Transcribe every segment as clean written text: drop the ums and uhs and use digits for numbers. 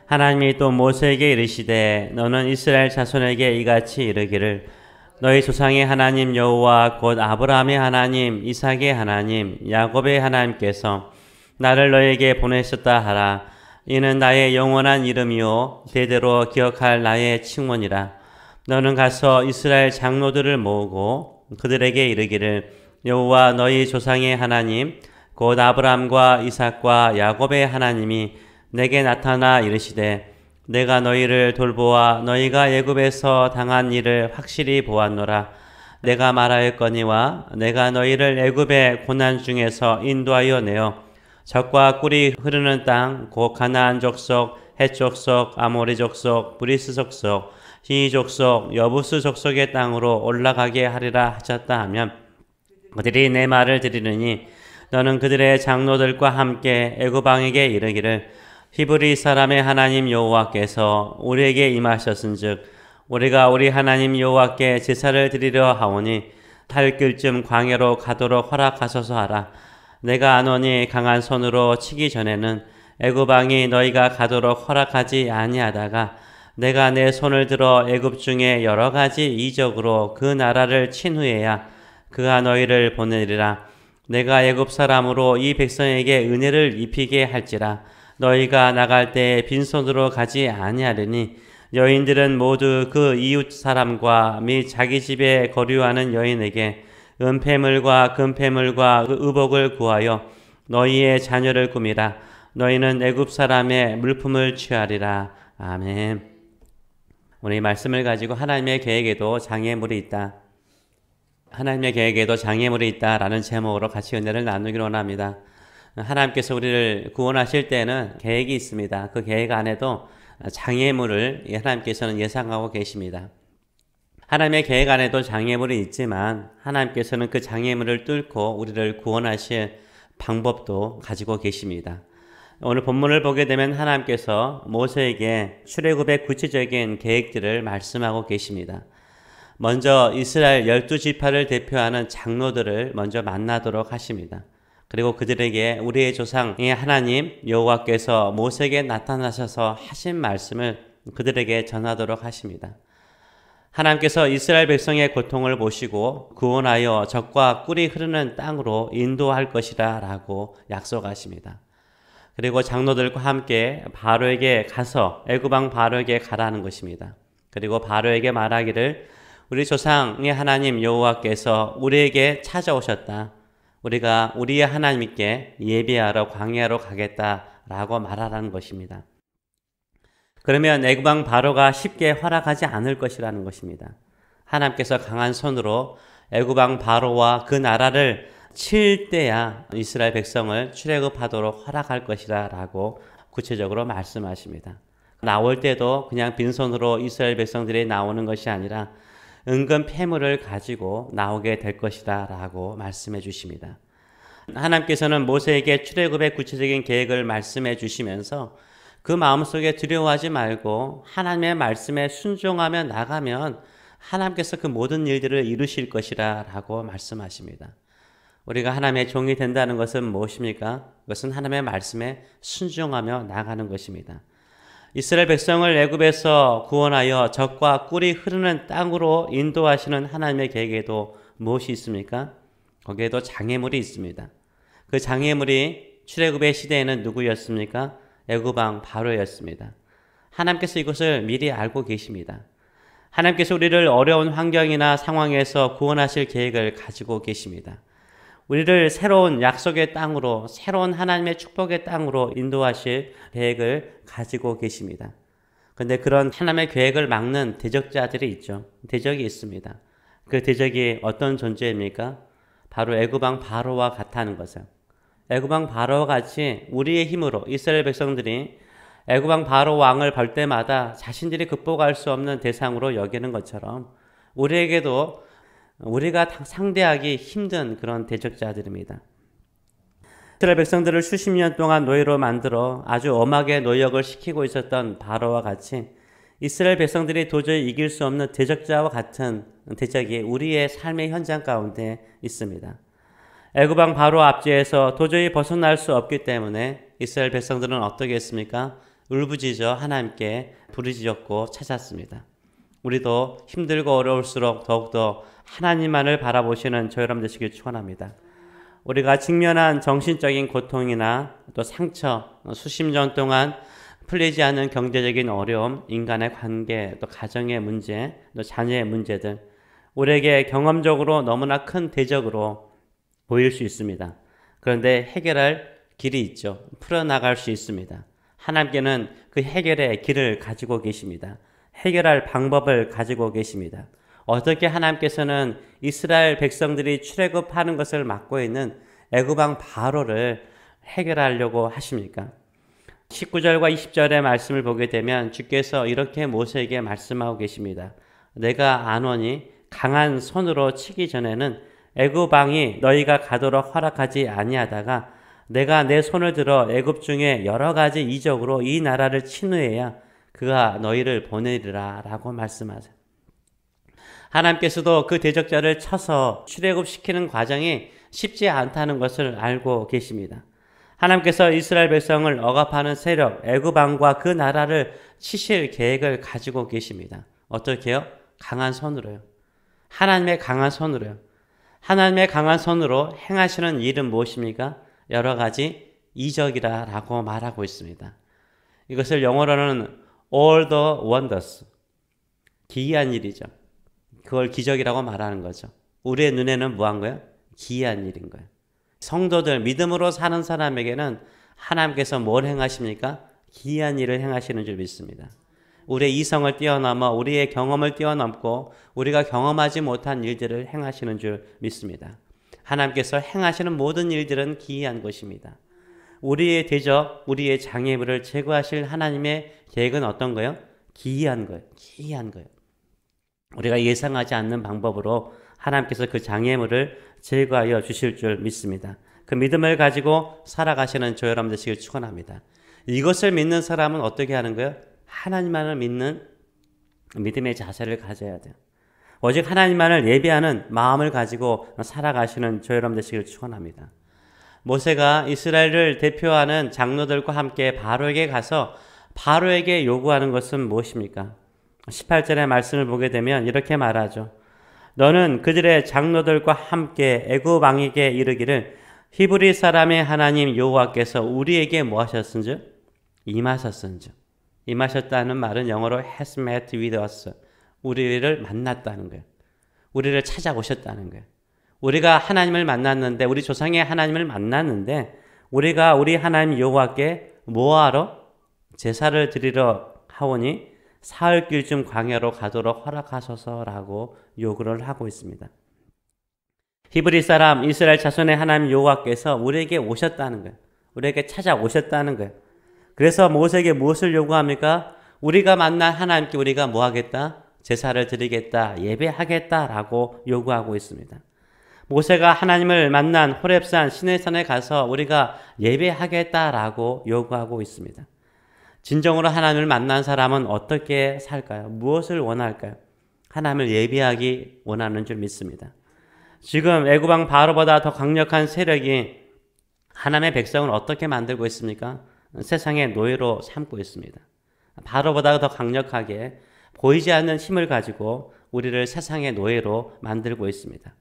하나님이 또 모세에게 이르시되 너는 이스라엘 자손에게 이같이 이르기를 너희 조상의 하나님 여호와 곧 아브라함의 하나님 이삭의 하나님 야곱의 하나님께서 나를 너희에게 보내셨다 하라. 이는 나의 영원한 이름이요 대대로 기억할 나의 칭원이라. 너는 가서 이스라엘 장로들을 모으고 그들에게 이르기를 여호와 너희 조상의 하나님 곧 아브라함과 이삭과 야곱의 하나님이 내게 나타나 이르시되 내가 너희를 돌보아 너희가 애굽에서 당한 일을 확실히 보았노라. 내가 말하였거니와 내가 너희를 애굽의 고난 중에서 인도하여 내어 젖과 꿀이 흐르는 땅 곧 가나안 족속, 헷 족속, 아모리 족속, 브리스 족속, 히위 족속, 여부스 족속의 땅으로 올라가게 하리라 하셨다 하면 그들이 내 말을 들으니 너는 그들의 장로들과 함께 애굽 왕에게 이르기를 히브리 사람의 하나님 여호와께서 우리에게 임하셨은즉 우리가 우리 하나님 여호와께 제사를 드리려 하오니 탈길쯤 광야로 가도록 허락하소서 하라. 내가 아노니 강한 손으로 치기 전에는 애굽 왕이 너희가 가도록 허락하지 아니하다가 내가 내 손을 들어 애굽 중에 여러 가지 이적으로 그 나라를 친 후에야 그가 너희를 보내리라. 내가 애굽 사람으로 이 백성에게 은혜를 입히게 할지라. 너희가 나갈 때 빈손으로 가지 아니하리니 여인들은 모두 그 이웃 사람과 및 자기 집에 거류하는 여인에게 은폐물과 금폐물과 의복을 구하여 너희의 자녀를 꾸미라. 너희는 애굽 사람의 물품을 취하리라. 아멘. 오늘 이 말씀을 가지고 하나님의 계획에도 장애물이 있다. 하나님의 계획에도 장애물이 있다라는 제목으로 같이 은혜를 나누기를 원합니다. 하나님께서 우리를 구원하실 때는 계획이 있습니다. 그 계획 안에도 장애물을 하나님께서는 예상하고 계십니다. 하나님의 계획 안에도 장애물이 있지만 하나님께서는 그 장애물을 뚫고 우리를 구원하실 방법도 가지고 계십니다. 오늘 본문을 보게 되면 하나님께서 모세에게 출애굽의 구체적인 계획들을 말씀하고 계십니다. 먼저 이스라엘 12지파를 대표하는 장로들을 먼저 만나도록 하십니다. 그리고 그들에게 우리의 조상의 하나님 여호와께서 모세에게 나타나셔서 하신 말씀을 그들에게 전하도록 하십니다. 하나님께서 이스라엘 백성의 고통을 보시고 구원하여 젖과 꿀이 흐르는 땅으로 인도할 것이라 라고 약속하십니다. 그리고 장로들과 함께 바로에게 가서 애굽 왕 바로에게 가라는 것입니다. 그리고 바로에게 말하기를 우리 조상의 하나님 여호와께서 우리에게 찾아오셨다. 우리가 우리의 하나님께 예배하러 광야로 가겠다라고 말하라는 것입니다. 그러면 애굽 왕 바로가 쉽게 허락하지 않을 것이라는 것입니다. 하나님께서 강한 손으로 애굽 왕 바로와 그 나라를 칠 때야 이스라엘 백성을 출애굽하도록 허락할 것이라 라고 구체적으로 말씀하십니다. 나올 때도 그냥 빈손으로 이스라엘 백성들이 나오는 것이 아니라 은근 폐물을 가지고 나오게 될 것이다 라고 말씀해 주십니다. 하나님께서는 모세에게 출애굽의 구체적인 계획을 말씀해 주시면서 그 마음속에 두려워하지 말고 하나님의 말씀에 순종하며 나가면 하나님께서 그 모든 일들을 이루실 것이라 라고 말씀하십니다. 우리가 하나님의 종이 된다는 것은 무엇입니까? 그것은 하나님의 말씀에 순종하며 나가는 것입니다. 이스라엘 백성을 애굽에서 구원하여 젖과 꿀이 흐르는 땅으로 인도하시는 하나님의 계획에도 무엇이 있습니까? 거기에도 장애물이 있습니다. 그 장애물이 출애굽의 시대에는 누구였습니까? 애굽 왕 바로였습니다. 하나님께서 이것을 미리 알고 계십니다. 하나님께서 우리를 어려운 환경이나 상황에서 구원하실 계획을 가지고 계십니다. 우리를 새로운 약속의 땅으로, 새로운 하나님의 축복의 땅으로 인도하실 계획을 가지고 계십니다. 그런데 그런 하나님의 계획을 막는 대적자들이 있죠. 대적이 있습니다. 그 대적이 어떤 존재입니까? 바로 애굽 왕 바로와 같다는 것을. 애굽 왕 바로와 같이 우리의 힘으로 이스라엘 백성들이 애굽 왕 바로 왕을 볼 때마다 자신들이 극복할 수 없는 대상으로 여기는 것처럼 우리에게도 우리가 상대하기 힘든 그런 대적자들입니다. 이스라엘 백성들을 수십 년 동안 노예로 만들어 아주 엄하게 노역을 시키고 있었던 바로와 같이 이스라엘 백성들이 도저히 이길 수 없는 대적자와 같은 대적이 우리의 삶의 현장 가운데 있습니다. 애굽 왕 바로 압제에서 도저히 벗어날 수 없기 때문에 이스라엘 백성들은 어떻게 했습니까? 울부짖어 하나님께 부르짖었고 찾았습니다. 우리도 힘들고 어려울수록 더욱더 하나님만을 바라보시는 저 여러분 되시길 축원합니다. 우리가 직면한 정신적인 고통이나 또 상처, 수십 년 동안 풀리지 않는 경제적인 어려움, 인간의 관계, 또 가정의 문제, 또 자녀의 문제들, 우리에게 경험적으로 너무나 큰 대적으로 보일 수 있습니다. 그런데 해결할 길이 있죠. 풀어나갈 수 있습니다. 하나님께는 그 해결의 길을 가지고 계십니다. 해결할 방법을 가지고 계십니다. 어떻게 하나님께서는 이스라엘 백성들이 출애굽하는 것을 막고 있는 애굽 왕 바로를 해결하려고 하십니까? 19절과 20절의 말씀을 보게 되면 주께서 이렇게 모세에게 말씀하고 계십니다. 내가 안오니 강한 손으로 치기 전에는 애굽 왕이 너희가 가도록 허락하지 아니하다가 내가 내 손을 들어 애굽 중에 여러 가지 이적으로 이 나라를 친 후에야 그가 너희를 보내리라 라고 말씀하세요. 하나님께서도 그 대적자를 쳐서 출애굽시키는 과정이 쉽지 않다는 것을 알고 계십니다. 하나님께서 이스라엘 백성을 억압하는 세력 애굽 왕과 그 나라를 치실 계획을 가지고 계십니다. 어떻게요? 강한 손으로요. 하나님의 강한 손으로요. 하나님의 강한 손으로 행하시는 일은 무엇입니까? 여러 가지 이적이라고 말하고 있습니다. 이것을 영어로는 all the wonders, 기이한 일이죠. 그걸 기적이라고 말하는 거죠. 우리의 눈에는 뭐한 거예요? 기이한 일인 거예요. 성도들, 믿음으로 사는 사람에게는 하나님께서 뭘 행하십니까? 기이한 일을 행하시는 줄 믿습니다. 우리의 이성을 뛰어넘어 우리의 경험을 뛰어넘고 우리가 경험하지 못한 일들을 행하시는 줄 믿습니다. 하나님께서 행하시는 모든 일들은 기이한 것입니다. 우리의 대적, 우리의 장애물을 제거하실 하나님의 계획은 어떤 거예요? 기이한 거예요. 기이한 거예요. 우리가 예상하지 않는 방법으로 하나님께서 그 장애물을 제거하여 주실 줄 믿습니다. 그 믿음을 가지고 살아가시는 저 여러분 되시길 축원합니다. 이것을 믿는 사람은 어떻게 하는 거예요? 하나님만을 믿는 믿음의 자세를 가져야 돼요. 오직 하나님만을 예배하는 마음을 가지고 살아가시는 저 여러분 되시길 축원합니다. 모세가 이스라엘을 대표하는 장로들과 함께 바로에게 가서 바로에게 요구하는 것은 무엇입니까? 18절의 말씀을 보게 되면 이렇게 말하죠. 너는 그들의 장로들과 함께 애굽 왕에게 이르기를 히브리 사람의 하나님 여호와께서 우리에게 뭐 하셨은즉? 임하셨은즉. 임하셨다는 말은 영어로 has met with us. 우리를 만났다는 거예요. 우리를 찾아오셨다는 거예요. 우리가 하나님을 만났는데, 우리 조상의 하나님을 만났는데 우리가 우리 하나님 여호와께 뭐하러? 제사를 드리러 하오니 사흘길쯤 광야로 가도록 허락하소서라고 요구를 하고 있습니다. 히브리 사람 이스라엘 자손의 하나님 여호와께서 우리에게 오셨다는 거예요. 우리에게 찾아오셨다는 거예요. 그래서 모세에게 무엇을 요구합니까? 우리가 만난 하나님께 우리가 뭐 하겠다? 제사를 드리겠다, 예배하겠다라고 요구하고 있습니다. 모세가 하나님을 만난 호렙산 시내산에 가서 우리가 예배하겠다라고 요구하고 있습니다. 진정으로 하나님을 만난 사람은 어떻게 살까요? 무엇을 원할까요? 하나님을 예배하기 원하는 줄 믿습니다. 지금 애굽 왕 바로보다 더 강력한 세력이 하나님의 백성을 어떻게 만들고 있습니까? 세상의 노예로 삼고 있습니다. 바로보다 더 강력하게 보이지 않는 힘을 가지고 우리를 세상의 노예로 만들고 있습니다.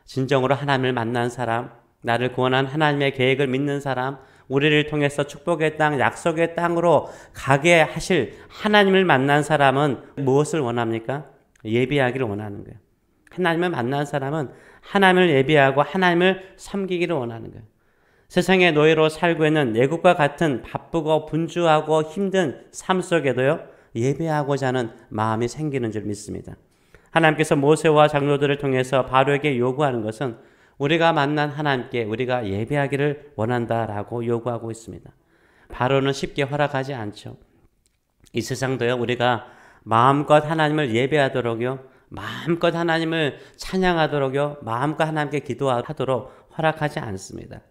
진정으로 하나님을 만난 사람, 나를 구원한 하나님의 계획을 믿는 사람, 우리를 통해서 축복의 땅, 약속의 땅으로 가게 하실 하나님을 만난 사람은 무엇을 원합니까? 예배하기를 원하는 거예요. 하나님을 만난 사람은 하나님을 예배하고 하나님을 섬기기를 원하는 거예요. 세상의 노예로 살고 있는 애굽과 같은 바쁘고 분주하고 힘든 삶 속에도요, 예배하고자 하는 마음이 생기는 줄 믿습니다. 하나님께서 모세와 장로들을 통해서 바로에게 요구하는 것은 우리가 만난 하나님께 우리가 예배하기를 원한다라고 요구하고 있습니다. 바로는 쉽게 허락하지 않죠. 이 세상도요, 우리가 마음껏 하나님을 예배하도록요, 마음껏 하나님을 찬양하도록요, 마음껏 하나님께 기도하도록 허락하지 않습니다.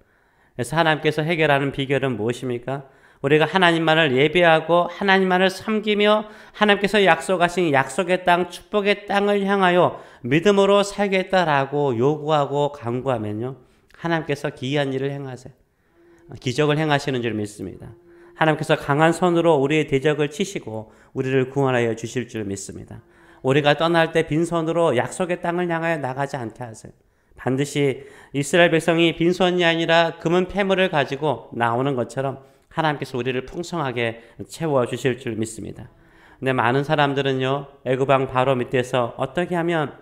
그래서 하나님께서 해결하는 비결은 무엇입니까? 우리가 하나님만을 예배하고 하나님만을 섬기며 하나님께서 약속하신 약속의 땅, 축복의 땅을 향하여 믿음으로 살겠다라고 요구하고 간구하면요, 하나님께서 기이한 일을 행하세요. 기적을 행하시는 줄 믿습니다. 하나님께서 강한 손으로 우리의 대적을 치시고 우리를 구원하여 주실 줄 믿습니다. 우리가 떠날 때 빈손으로 약속의 땅을 향하여 나가지 않게 하세요. 반드시 이스라엘 백성이 빈손이 아니라 금은 패물을 가지고 나오는 것처럼 하나님께서 우리를 풍성하게 채워주실 줄 믿습니다. 근데 많은 사람들은요, 애굽 왕 바로 밑에서 어떻게 하면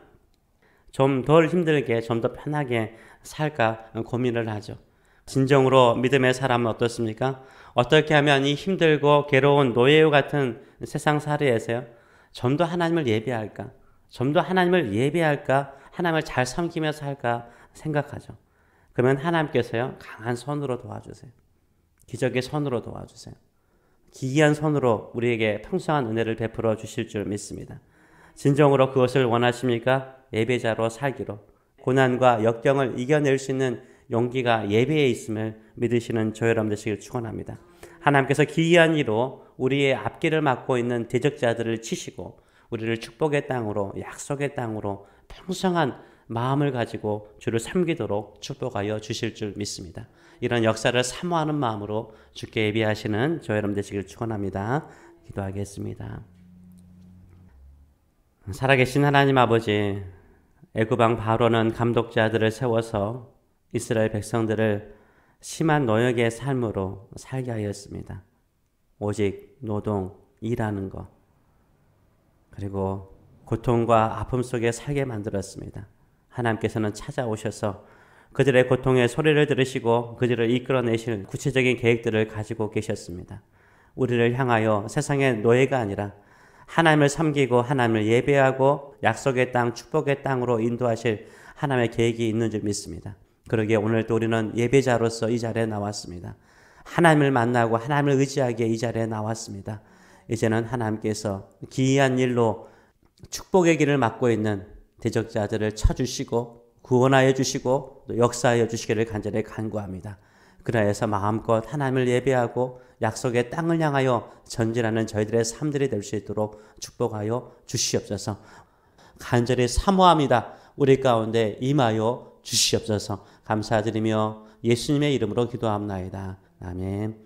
좀 덜 힘들게, 좀 더 편하게 살까 고민을 하죠. 진정으로 믿음의 사람은 어떻습니까? 어떻게 하면 이 힘들고 괴로운 노예와 같은 세상 살이에서요, 좀 더 하나님을 예배할까? 좀 더 하나님을 예배할까? 하나님을 잘 섬기며 살까 생각하죠. 그러면 하나님께서요, 강한 손으로 도와주세요. 기적의 손으로 도와주세요. 기이한 손으로 우리에게 풍성한 은혜를 베풀어 주실 줄 믿습니다. 진정으로 그것을 원하십니까? 예배자로 살기로, 고난과 역경을 이겨낼 수 있는 용기가 예배에 있음을 믿으시는 저 여러분 되시길 축원합니다. 하나님께서 기이한 이로 우리의 앞길을 막고 있는 대적자들을 치시고 우리를 축복의 땅으로, 약속의 땅으로 풍성한 마음을 가지고 주를 섬기도록 축복하여 주실 줄 믿습니다. 이런 역사를 사모하는 마음으로 주께 예배하시는 저 여러분 되시길 축원합니다. 기도하겠습니다. 살아계신 하나님 아버지, 애굽 왕 바로는 감독자들을 세워서 이스라엘 백성들을 심한 노역의 삶으로 살게 하였습니다. 오직 노동, 일하는 것, 그리고 고통과 아픔 속에 살게 만들었습니다. 하나님께서는 찾아오셔서 그들의 고통의 소리를 들으시고 그들을 이끌어내실 구체적인 계획들을 가지고 계셨습니다. 우리를 향하여 세상의 노예가 아니라 하나님을 섬기고 하나님을 예배하고 약속의 땅, 축복의 땅으로 인도하실 하나님의 계획이 있는 줄 믿습니다. 그러기에 오늘도 우리는 예배자로서 이 자리에 나왔습니다. 하나님을 만나고 하나님을 의지하기에 이 자리에 나왔습니다. 이제는 하나님께서 기이한 일로 축복의 길을 막고 있는 대적자들을 쳐주시고 구원하여 주시고 또 역사하여 주시기를 간절히 간구합니다. 그러해서 마음껏 하나님을 예배하고 약속의 땅을 향하여 전진하는 저희들의 삶들이 될 수 있도록 축복하여 주시옵소서. 간절히 사모합니다. 우리 가운데 임하여 주시옵소서. 감사드리며 예수님의 이름으로 기도합나이다. 아멘.